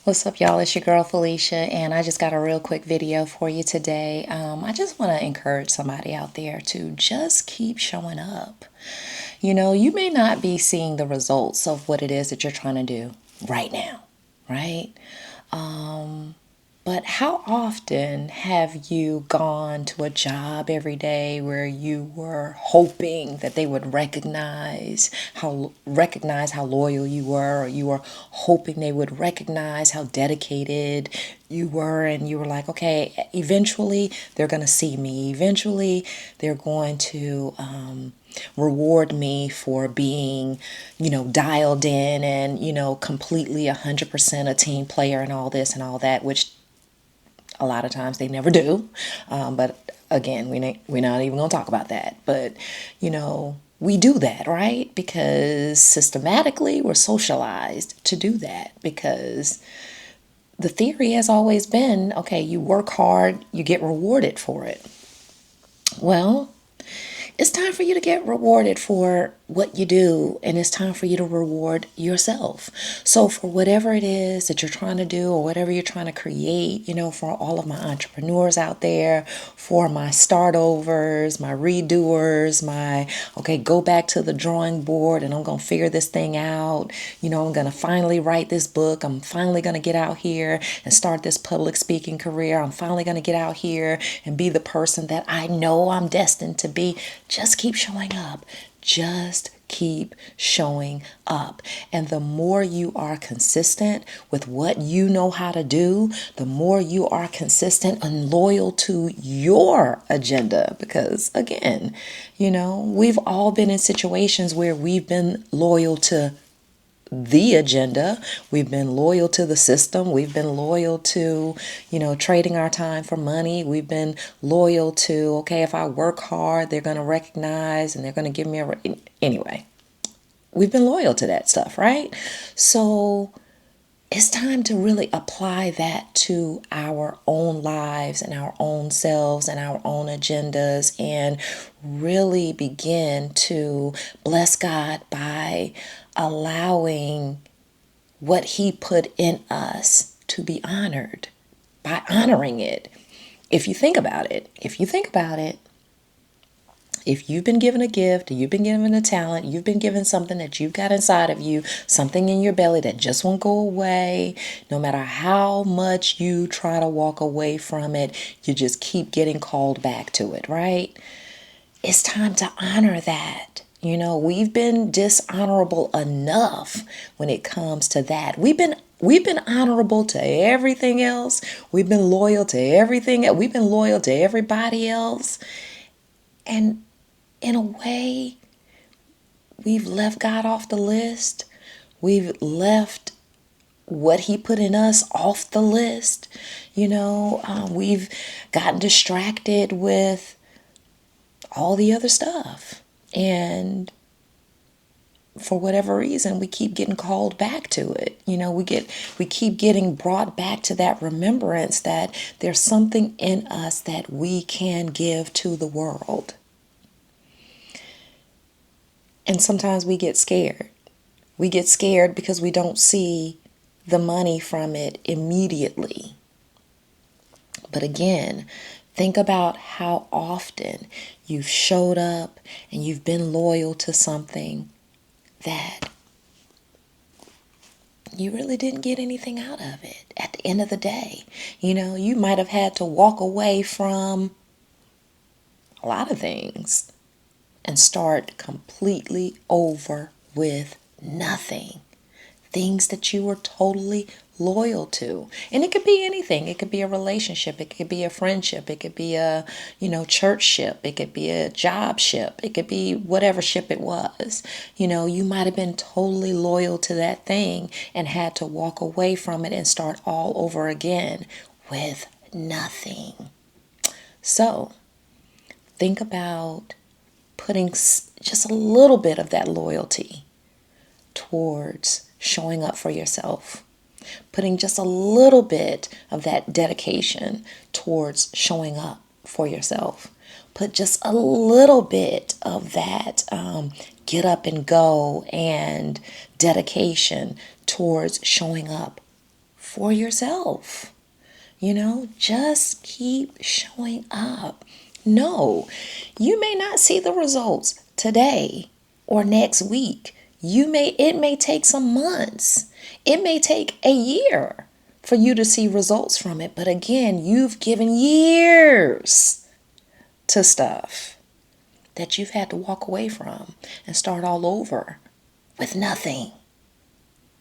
What's up, y'all? It's your girl Felicia, and I just got a real quick video for you today. I just want to encourage somebody out there to just keep showing up. You may not be seeing the results of what it is that you're trying to do right now, right? But how often have you gone to a job every day where you were hoping that they would recognize how loyal you were, or you were hoping they would recognize how dedicated you were, and you were like, okay, eventually they're going to see me. Eventually they're going to reward me for being, dialed in and, completely 100% a team player and all this and all that, which a lot of times they never do. But again, we're not even going to talk about that. But, we do that, right? Because systematically we're socialized to do that, because the theory has always been, okay, you work hard, you get rewarded for it. Well, it's time for you to get rewarded for what you do, and it's time for you to reward yourself. So for whatever it is that you're trying to do, or whatever you're trying to create, for all of my entrepreneurs out there, for my start overs, my redoers, my, okay, go back to the drawing board and I'm going to figure this thing out. I'm going to finally write this book. I'm finally going to get out here and start this public speaking career. I'm finally going to get out here and be the person that I know I'm destined to be. Just keep showing up. Just keep showing up. And the more you are consistent with what you know how to do, the more you are consistent and loyal to your agenda. Because again, we've all been in situations where we've been loyal to the agenda. We've been loyal to the system. We've been loyal to, trading our time for money. We've been loyal to, okay, if I work hard, they're going to recognize and they're going to give me anyway. We've been loyal to that stuff, right? So it's time to really apply that to our own lives and our own selves and our own agendas, and really begin to bless God by allowing what He put in us to be honored, by honoring it. If you think about it, if you've been given a gift, you've been given a talent, you've been given something that you've got inside of you, something in your belly that just won't go away, no matter how much you try to walk away from it, you just keep getting called back to it, right? It's time to honor that. We've been dishonorable enough when it comes to that. We've been honorable to everything else. We've been loyal to everything. We've been loyal to everybody else. And in a way, we've left God off the list. We've left what He put in us off the list. We've gotten distracted with all the other stuff. And for whatever reason, we keep getting called back to it. We keep getting brought back to that remembrance that there's something in us that we can give to the world. And sometimes we get scared. We get scared because we don't see the money from it immediately. But again, think about how often you've showed up and you've been loyal to something that you really didn't get anything out of it at the end of the day. You might have had to walk away from a lot of things and start completely over with nothing. Things that you were totally loyal to. And it could be anything. It could be a relationship. It could be a friendship. It could be a, church ship. It could be a job ship. It could be whatever ship it was. You might have been totally loyal to that thing and had to walk away from it and start all over again with nothing. So think about putting just a little bit of that loyalty towards showing up for yourself. Putting just a little bit of that dedication towards showing up for yourself. Put just a little bit of that get up and go and dedication towards showing up for yourself. Just keep showing up. No, you may not see the results today or next week. It may take some months. It may take a year for you to see results from it. But again, you've given years to stuff that you've had to walk away from and start all over with nothing.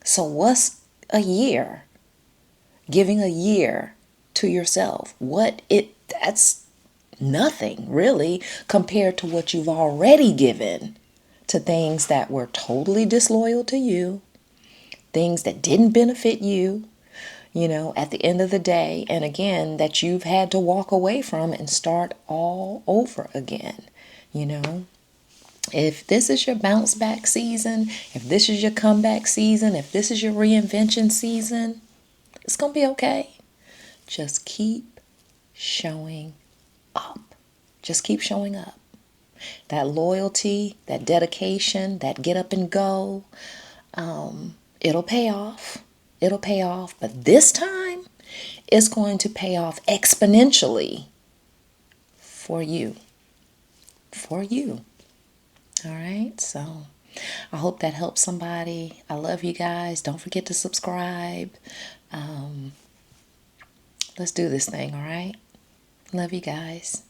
So what's a year? Giving a year to yourself. That's nothing really compared to what you've already given to things that were totally disloyal to you, things that didn't benefit you, at the end of the day, and again, that you've had to walk away from and start all over again, If this is your bounce back season, if this is your comeback season, if this is your reinvention season, it's going to be okay. Just keep showing up. Just keep showing up. That loyalty, that dedication, that get up and go, it'll pay off. It'll pay off. But this time, it's going to pay off exponentially for you. For you. All right? So I hope that helps somebody. I love you guys. Don't forget to subscribe. Let's do this thing, all right? Love you guys.